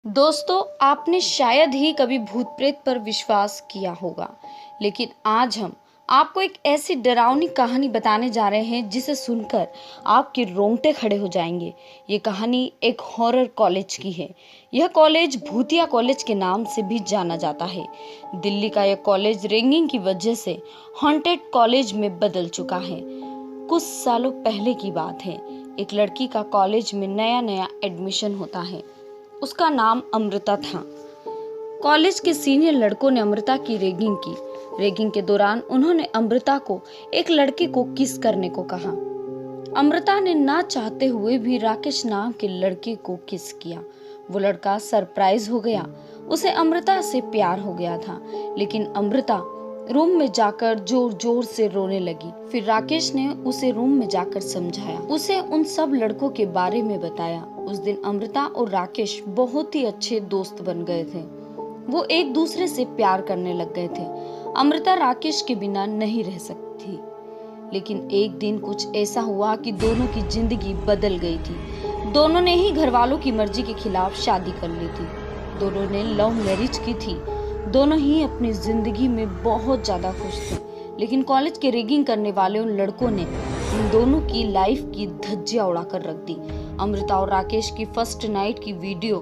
दोस्तों, आपने शायद ही कभी भूत प्रेत पर विश्वास किया होगा, लेकिन आज हम आपको एक ऐसी डरावनी कहानी बताने जा रहे हैं जिसे सुनकर आपके रोंगटे खड़े हो जाएंगे। ये कहानी एक हॉरर कॉलेज की है। यह कॉलेज भूतिया कॉलेज के नाम से भी जाना जाता है। दिल्ली का यह कॉलेज रैगिंग की वजह से हॉन्टेड कॉलेज में बदल चुका है। कुछ सालों पहले की बात है। एक लड़की का कॉलेज में नया नया एडमिशन होता है। उसका नाम अमृता था। कॉलेज के सीनियर लड़कों ने अमृता की रैगिंग की। रैगिंग के दौरान उन्होंने अमृता को एक लड़के को किस करने को कहा। अमृता ने ना चाहते हुए भी राकेश नाम के लड़के को किस किया। वो लड़का सरप्राइज हो गया। उसे अमृता से प्यार हो गया था, लेकिन अमृता रूम में जाकर जोर जोर से रोने लगी। फिर राकेश ने उसे रूम में जाकर समझाया, उसे उन सब लड़कों के बारे में बताया। उस दिन अमृता और राकेश बहुत ही अच्छे दोस्त बन गए थे। वो एक दूसरे से प्यार करने लग गए थे। अमृता राकेश के बिना नहीं रह सकती, लेकिन एक दिन कुछ ऐसा हुआ कि दोनों की जिंदगी बदल गई थी। दोनों ने ही घर वालों की मर्जी के खिलाफ शादी कर ली थी। दोनों ने लव मैरिज की थी। दोनों ही अपनी जिंदगी में बहुत ज्यादा खुश थे, लेकिन कॉलेज के रैगिंग करने वाले उन लड़कों ने इन दोनों की लाइफ की धज्जियां उड़ाकर रख दी। अमृता और राकेश की फर्स्ट नाइट की वीडियो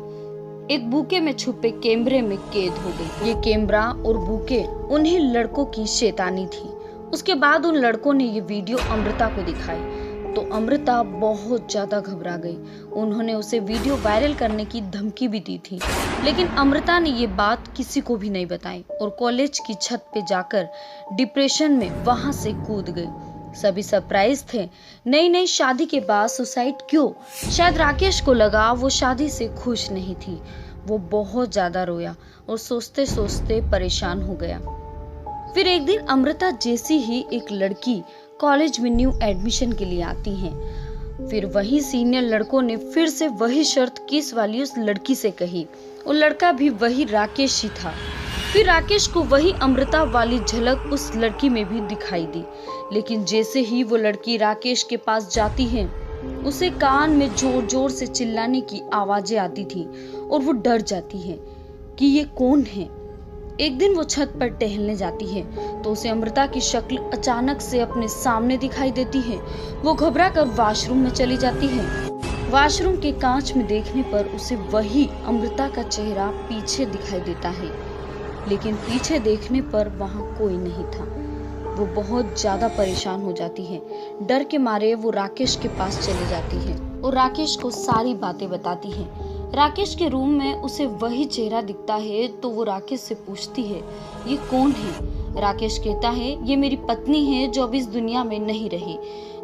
एक बुके में छुपे कैमरे में कैद हो गई। ये कैमरा और बुके उन्हीं लड़कों की शैतानी थी। उसके बाद उन लड़कों ने ये वीडियो अमृता को दिखाई तो अमृता बहुत ज्यादा घबरा गई। उन्होंने उसे वीडियो वायरल करने की धमकी भी दी थी, लेकिन अमृता ने ये बात किसी को भी नहीं बताई और कॉलेज की छत पे जाकर डिप्रेशन में वहां से कूद गई। सभी सरप्राइज थे। नई नई शादी के बाद सुसाइड क्यों? शायद राकेश को लगा वो शादी से खुश नहीं थी। वो बहुत ज्यादा रोया और सोचते सोचते परेशान हो गया। फिर एक दिन अमृता जैसी ही एक लड़की कॉलेज में न्यू एडमिशन के लिए आती हैं। फिर वही सीनियर लड़कों ने फिर से वही शर्त किस वाली उस लड़की से कही। वो लड़का भी वही राकेश ही था। फिर राकेश को वही अमृता वाली झलक उस लड़की में भी दिखाई दी, लेकिन जैसे ही वो लड़की राकेश के पास जाती है, उसे कान में जोर जोर से चिल्लाने की आवाजें आती थी और वो डर जाती है कि ये कौन है। एक दिन वो छत पर टहलने जाती है तो उसे अमृता की शक्ल अचानक से अपने सामने दिखाई देती है। वो घबरा कर वॉशरूम में चली जाती है। वॉशरूम के कांच में देखने पर उसे वही अमृता का चेहरा पीछे दिखाई देता है, लेकिन पीछे देखने पर वहां कोई नहीं था। वो बहुत ज्यादा परेशान हो जाती है। डर के मारे वो राकेश के पास चली जाती है और राकेश को सारी बातें बताती है। राकेश के रूम में उसे वही चेहरा दिखता है तो वो राकेश से पूछती है, ये कौन है? राकेश कहता है, ये मेरी पत्नी है जो अब इस दुनिया में नहीं रही।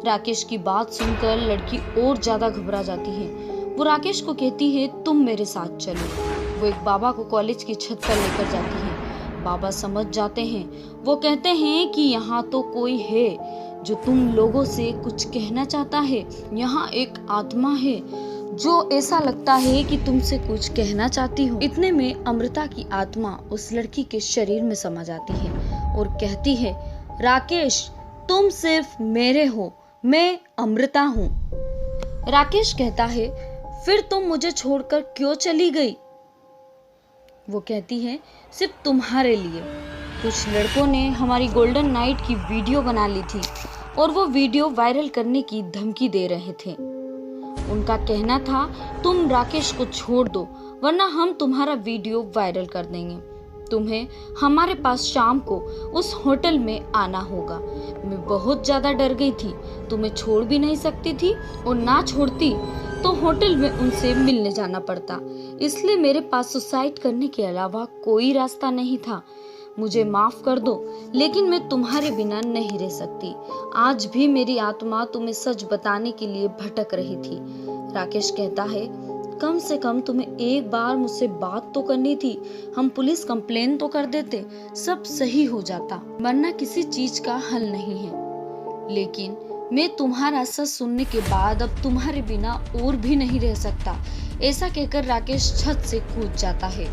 राकेश की बात सुनकर लड़की और ज्यादा घबरा जाती है। वो राकेश को कहती है, तुम मेरे साथ चलो। वो एक बाबा को कॉलेज की छत पर लेकर जाती है। बाबा समझ जाते हैं। वो कहते हैं कि यहाँ तो कोई है जो तुम लोगों से कुछ कहना चाहता है। यहाँ एक आत्मा है जो ऐसा लगता है कि तुमसे कुछ कहना चाहती हो। इतने में अमृता की आत्मा उस लड़की के शरीर में समा जाती है और कहती है, राकेश तुम सिर्फ मेरे हो, मैं अमृता हूँ। राकेश कहता है, फिर तुम मुझे छोड़कर क्यों चली गई? वो कहती है, सिर्फ तुम्हारे लिए। कुछ लड़कों ने हमारी गोल्डन नाइट की वीडियो बना ली थी और वो वीडियो वायरल करने की धमकी दे रहे थे। उनका कहना था, तुम राकेश को छोड़ दो वरना हम तुम्हारा वीडियो वायरल कर देंगे। तुम्हें हमारे पास शाम को उस होटल में आना होगा। मैं बहुत ज्यादा डर गई थी। तुम्हें छोड़ भी नहीं सकती थी और ना छोड़ती तो होटल में उनसे मिलने जाना पड़ता। इसलिए मेरे पास सुसाइड करने के अलावा कोई रास्ता नहीं था। मुझे माफ कर दो, लेकिन मैं तुम्हारे बिना नहीं रह सकती। आज भी मेरी आत्मा तुम्हें सच बताने के लिए भटक रही थी। राकेश कहता है, कम से कम तुम्हें एक बार मुझसे बात तो करनी थी। हम पुलिस कंप्लेन तो कर देते, सब सही हो जाता, वरना किसी चीज का हल नहीं है। लेकिन मैं तुम्हारा सच सुनने के बाद अब तुम्हारे बिना और भी नहीं रह सकता। ऐसा कहकर राकेश छत से कूद जाता है।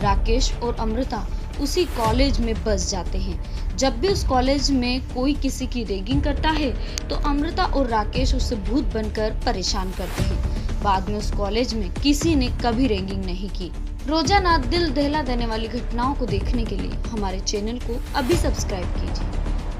राकेश और अमृता उसी कॉलेज में बस जाते हैं। जब भी उस कॉलेज में कोई किसी की रैगिंग करता है तो अमृता और राकेश उसे भूत बनकर परेशान करते हैं। बाद में उस कॉलेज में किसी ने कभी रैगिंग नहीं की। रोजाना दिल दहला देने वाली घटनाओं को देखने के लिए हमारे चैनल को अभी सब्सक्राइब कीजिए।